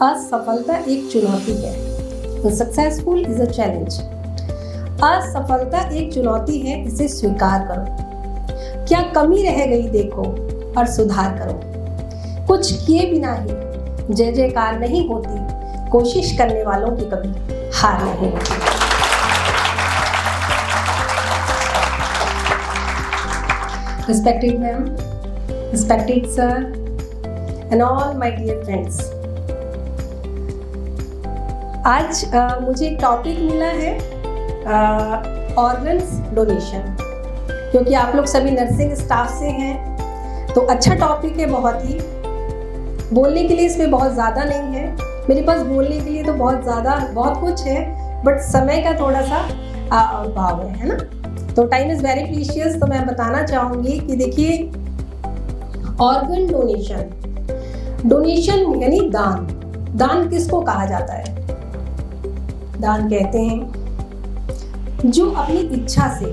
असफलता एक चुनौती है। Successful is a challenge. असफलता एक चुनौती है, इसे स्वीकार करो। क्या कमी रह गई देखो और सुधार करो। कुछ किए बिना ही जय जयकार नहीं होती, कोशिश करने वालों की कभी हार नहीं होती। Respected ma'am, respected sir, and all my dear friends. आज मुझे एक टॉपिक मिला है ऑर्गन्स डोनेशन, क्योंकि आप लोग सभी नर्सिंग स्टाफ से हैं तो अच्छा टॉपिक है बहुत ही। बोलने के लिए इसमें बहुत ज़्यादा नहीं है, मेरे पास बोलने के लिए तो बहुत कुछ है, बट समय का थोड़ा सा अभाव है ना, तो टाइम इज़ वेरी प्रीशियस। तो मैं बताना चाहूँगी कि देखिए, ऑर्गन डोनेशन यानी दान किसको कहा जाता है? दान कहते हैं जो अपनी इच्छा से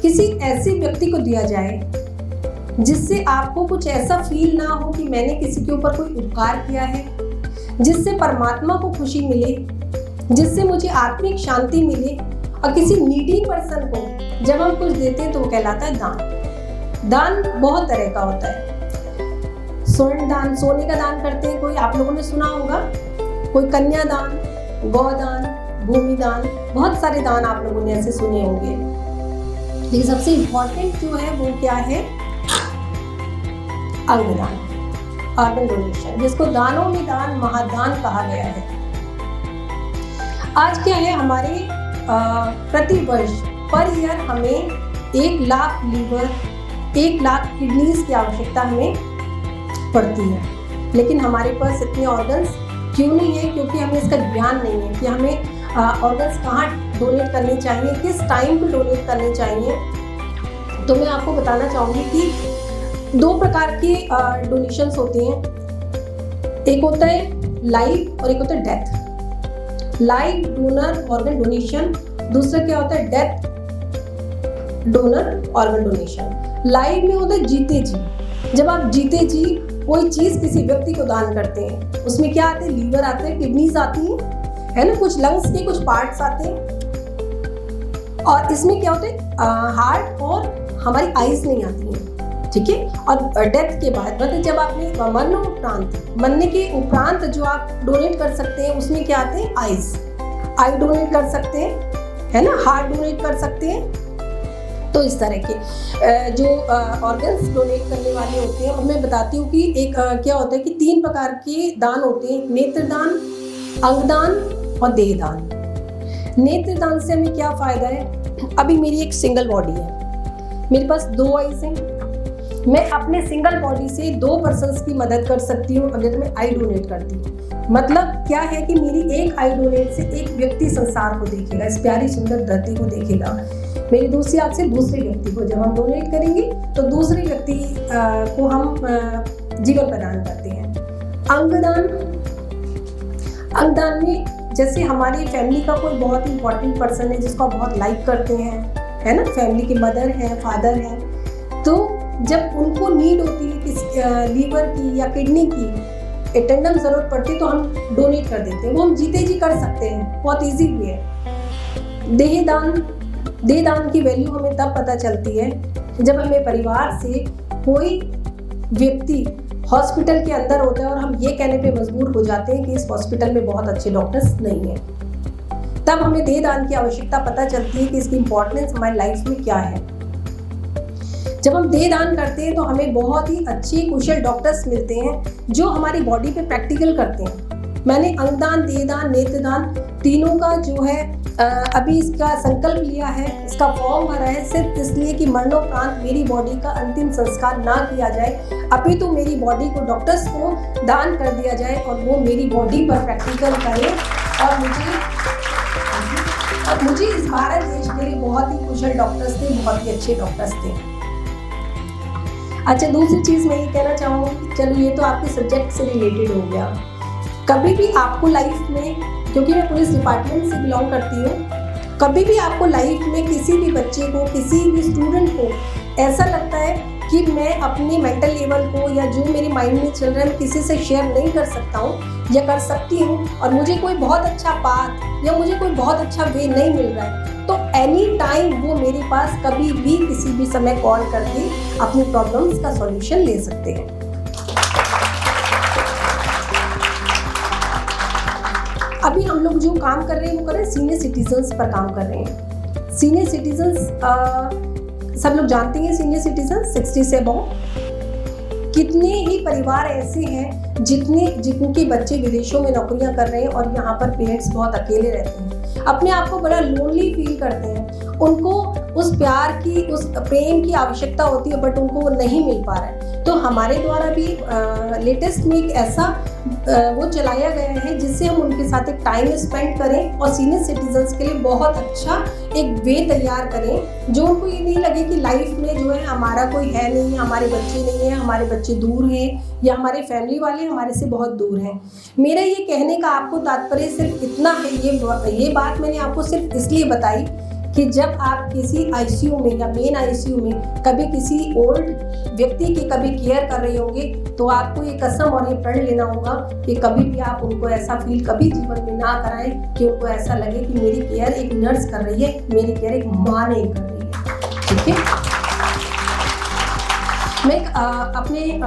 किसी ऐसे व्यक्ति को दिया जाए जिससे आपको कुछ ऐसा फील ना हो कि मैंने किसी के ऊपर कोई उपकार किया है, जिससे परमात्मा को खुशी मिले, जिससे मुझे आत्मिक शांति मिले। और किसी नीडी पर्सन को जब हम कुछ देते हैं तो वो कहलाता है दान। दान बहुत तरह का होता है। स्वर्ण दान, सोने का दान करते हैं कोई, आप लोगों ने सुना होगा। कोई कन्यादान, गौदान, भूमिदान, बहुत सारे दान आप लोगों ने ऐसे सुने होंगे। लेकिन सबसे इम्पोर्टेंट जो है वो क्या है? अंगदान, ऑर्गन डोनेशन, जिसको दानों में दान महादान कहा गया है। आज क्या है, हमारे प्रति वर्ष पर ईयर हमें 1 लाख लीवर, 1 लाख किडनीज की आवश्यकता हमें पड़ती है, लेकिन हमारे पास इतने ऑर्गन्स क्यों नहीं है? क्योंकि हमें इसका ज्ञान नहीं है कि हमें ऑर्गन्स कहाँ डोनेट करने चाहिए, किस टाइम पे डोनेट करने चाहिए। तो मैं आपको बताना चाहूँगी कि 2 प्रकार के डोनेशंस होते हैं। एक होता है लाइव और एक होता है death. Live donor organ donation, दूसरा क्या होता है? Death donor organ donation. Live में होता है जीते जी। जब आप जीते जी कोई चीज किसी व्यक्ति को दान करते हैं, उसमें क्या आते हैं? लीवर आते हैं, किडनीज आती है ना, कुछ लंग्स के कुछ पार्ट्स आते हैं। और इसमें क्या होता है? हार्ट और हमारी आईज नहीं आती हैं, ठीक है। और डेथ के बाद मतलब जब आपने मरने के उपरांत जो आप डोनेट कर सकते हैं, उसमें क्या आते हैं? आई डोनेट कर सकते हैं, है ना, हार्ट डोनेट कर सकते हैं। तो इस तरह के जो ऑर्गन्स डोनेट करने वाले होते हैं, मैं बताती हूँ कि एक क्या होता है कि 3 प्रकार के दान होते हैं। नेत्रदान, अंगदान और देहदान। नेत्रदान से हमें क्या फ़ायदा है? अभी मेरी एक सिंगल बॉडी है, मेरे पास 2 आईज हैं, मैं अपने सिंगल बॉडी से 2 पर्सन्स की मदद कर सकती हूँ अगर मैं आई डोनेट करती हूँ। मतलब क्या है कि मेरी एक आई डोनेट से एक व्यक्ति संसार को देखेगा, इस प्यारी सुंदर धरती को देखेगा। मेरी दूसरी आँख से दूसरे व्यक्ति को जब हम डोनेट करेंगे तो दूसरे व्यक्ति को हम जीवन प्रदान करते हैं। अंगदान में जैसे हमारी फैमिली का कोई बहुत इंपॉर्टेंट पर्सन है जिसको आप बहुत लाइक करते हैं, है ना, फैमिली के मदर हैं, फादर हैं, तो जब उनको नीड होती है किसी लीवर की या किडनी की एटेंडम ज़रूरत पड़ती है तो हम डोनेट कर देते हैं। वो हम जीते जी कर सकते हैं, बहुत ईजी भी है। देहदान की वैल्यू हमें तब पता चलती है जब हमें परिवार से कोई व्यक्ति हॉस्पिटल के अंदर होता है और हम ये कहने पे मजबूर हो जाते हैं कि इस हॉस्पिटल में बहुत अच्छे डॉक्टर्स नहीं हैं। तब हमें देहदान की आवश्यकता पता चलती है कि इसकी इम्पोर्टेंस हमारी लाइफ में क्या है। जब हम देहदान करते हैं तो हमें बहुत ही अच्छे कुशल डॉक्टर्स मिलते हैं जो हमारी बॉडी पे प्रैक्टिकल करते हैं। मैंने अंगदान, देहदान, नेत्रदान तीनों का जो है अभी इसका संकल्प लिया है, इसका फॉर्म भरा है, सिर्फ इसलिए कि मरणोपरांत मेरी बॉडी का अंतिम संस्कार ना किया जाए, अभी तो मेरी बॉडी को डॉक्टर्स को दान कर दिया जाए और वो मेरी बॉडी पर प्रैक्टिकल करें। और मुझे इस भारत देश के लिए बहुत ही कुशल डॉक्टर्स थे, बहुत ही अच्छे डॉक्टर्स थे। अच्छा, दूसरी चीज़ मैं ये कहना चाहूँगी, चलो ये तो आपके सब्जेक्ट से रिलेटेड हो गया। कभी भी आपको लाइफ में, क्योंकि मैं पुलिस डिपार्टमेंट से बिलोंग करती हूँ, कभी भी आपको लाइफ में किसी भी बच्चे को, किसी भी स्टूडेंट को ऐसा लगता है कि मैं अपने मेंटल लेवल को या जो मेरे माइंड में चल रहा है किसी से शेयर नहीं कर सकता हूँ या कर सकती हूँ, और मुझे कोई बहुत अच्छा पाथ या मुझे कोई बहुत अच्छा वे नहीं मिल रहा है, तो एनी टाइम वो मेरे पास कभी भी किसी भी समय कॉल करके अपनी प्रॉब्लम्स का सॉल्यूशन ले सकते हैं। अभी हम लोग जो काम कर रहे हैं वो कर रहे हैं सीनियर सिटीजन्स पर काम कर रहे हैं। सीनियर सिटीजन्स सब लोग जानते हैं, सीनियर सिटीजन 60 से अबव। कितने ही परिवार ऐसे हैं जिनके बच्चे विदेशों में नौकरियां कर रहे हैं और यहाँ पर पेरेंट्स बहुत अकेले रहते हैं, अपने आप को बड़ा लोनली फील करते हैं। उनको उस प्यार की, उस प्रेम की आवश्यकता होती है, बट उनको वो नहीं मिल पा रहा है। तो हमारे द्वारा भी लेटेस्ट में एक ऐसा वो चलाया गया है जिससे हम उनके साथ एक टाइम स्पेंड करें और सीनियर सिटीजन्स के लिए बहुत अच्छा एक वे तैयार करें, जो उनको ये नहीं लगे कि लाइफ में जो है हमारा कोई है नहीं, हमारे बच्चे नहीं हैं, हमारे बच्चे दूर हैं या हमारे फैमिली वाले हमारे से बहुत दूर हैं। मेरा ये कहने का आपको तात्पर्य सिर्फ इतना है, ये बात मैंने आपको सिर्फ इसलिए बताई कि जब आप किसी आईसीयू में या मेन आईसीयू में कभी किसी ओल्ड व्यक्ति की कभी केयर कर रहे होंगे, तो आपको ये कसम और ये प्रण लेना होगा कि कभी भी आप उनको ऐसा फील कभी जीवन में ना कराएं कि उनको ऐसा लगे कि मेरी केयर एक नर्स कर रही है, मेरी केयर एक माँ नहीं कर रही है। ठीक है, मैं अपने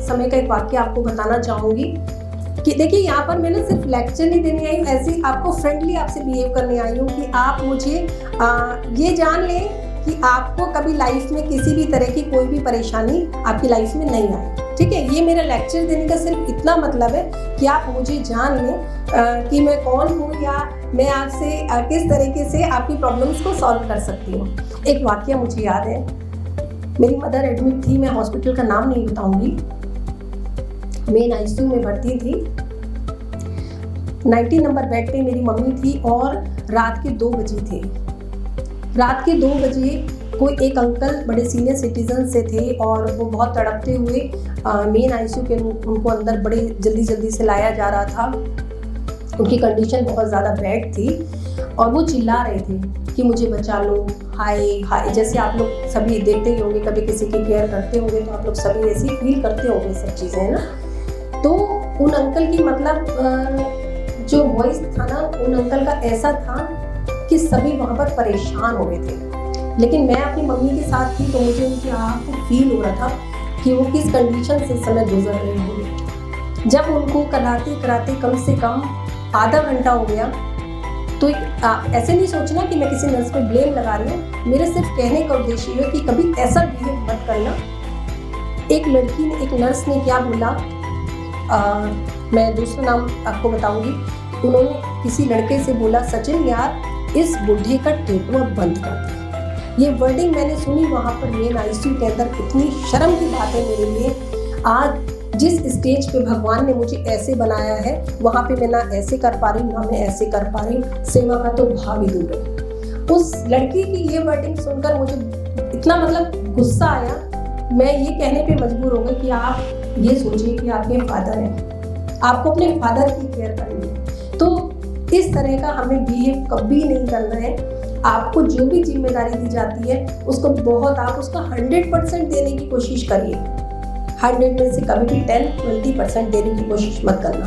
समय का एक वाक्य आपको बताना चाहूँगी कि देखिए, यहाँ पर मैं ना सिर्फ लेक्चर नहीं देने आई हूँ, ऐसे आपको फ्रेंडली आपसे बिहेव करने आई हूँ कि आप मुझे ये जान लें कि आपको कभी लाइफ में किसी भी तरह की कोई भी परेशानी आपकी लाइफ में नहीं आए। ठीक है, ये मेरा लेक्चर देने का सिर्फ इतना मतलब है कि आप मुझे जान लें कि मैं कौन हूँ या मैं आपसे किस तरीके से आपकी प्रॉब्लम्स को सॉल्व कर सकती हूँ। एक वाकया मुझे याद है, मेरी मदर एडमिट थी, मैं हॉस्पिटल का नाम नहीं बताऊँगी, मेन आईसीयू में भर्ती थी। 19 नंबर बेड पे मेरी मम्मी थी और रात के 2 बजे थे। रात के 2 बजे कोई एक अंकल बड़े सीनियर सिटीजन से थे और वो बहुत तड़पते हुए मेन आईसीयू के उनको अंदर बड़े जल्दी से लाया जा रहा था। उनकी कंडीशन बहुत ज़्यादा बैड थी और वो चिल्ला रहे थे कि मुझे बचा लो, हाय हाय। जैसे आप लोग सभी देखते ही होंगे, कभी किसी की केयर करते होंगे तो आप लोग सभी ऐसी फील करते होंगे सब चीज़ें, है ना। तो उन अंकल की मतलब जो वॉइस था ना, उन अंकल का ऐसा था कि सभी वहाँ पर परेशान हो रहे थे, लेकिन मैं अपनी मम्मी के साथ थी तो मुझे उनकी आँख को फील हो रहा था कि वो किस कंडीशन से इस समय गुजर रहे होंगे। जब उनको कराते कम से कम आधा घंटा हो गया, तो ऐसे नहीं सोचना कि मैं किसी नर्स पे ब्लेम लगा रही हूँ, मेरे सिर्फ कहने का उद्देश्य है कि कभी ऐसा बिहेव मत करना। एक लड़की ने, एक नर्स ने क्या बोला, मैं दूसरा नाम आपको बताऊंगी। उन्होंने किसी लड़के से बोला, सचिन यार इस बुढ़े का टेटू बंद कर दे। ये वर्डिंग मैंने सुनी वहाँ पर मेन आईसीयू के अंदर। कितनी शर्म की बात है मेरे लिए। आज जिस स्टेज पे भगवान ने मुझे ऐसे बनाया है, वहाँ पे मैं ना ऐसे कर पा रही हूँ ना मैं ऐसे कर पा रही हूँ, सेवा का तो भाव ही दूर है। उस लड़की की ये वर्डिंग सुनकर मुझे इतना मतलब गुस्सा आया, मैं ये कहने पे मजबूर हो गई कि आप ये सोचिए कि आपके फादर हैं, आपको अपने फादर की केयर करनी है। तो इस तरह का हमें बिहेव कभी नहीं करना है। आपको जो भी जिम्मेदारी दी जाती है उसको आप उसका 100% देने की कोशिश करिए। 100 में से कभी भी 10-20% देने की कोशिश मत करना।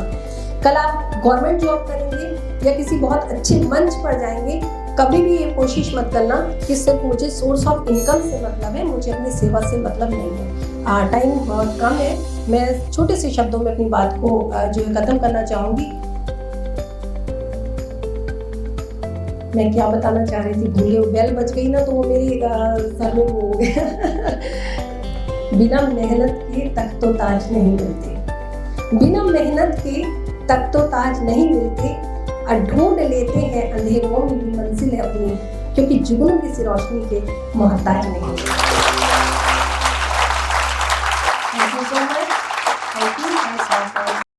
कल आप गवर्नमेंट जॉब करेंगे या किसी बहुत अच्छे मंच पर जाएंगे, कभी भी ये कोशिश मत करना कि सिर्फ मुझे सोर्स ऑफ इनकम से मतलब है, मुझे अपनी सेवा से मतलब नहीं है। टाइम बहुत कम है, मैं छोटे से शब्दों में अपनी बात को जो है खत्म करना चाहूँगी। मैं क्या बताना चाह रही थी, भूले, बेल बज गई ना तो वो मेरी सर में वो हो गया। बिना मेहनत के तक तो ताज नहीं मिलते, बिना मेहनत के तक तो ताज नहीं मिलते, और ढूंढ लेते हैं अंधेरों में भी मंजिल है अपनी, क्योंकि जुगनू की सी रोशनी के मोहताज नहीं होते। Thank you so much. Thank you.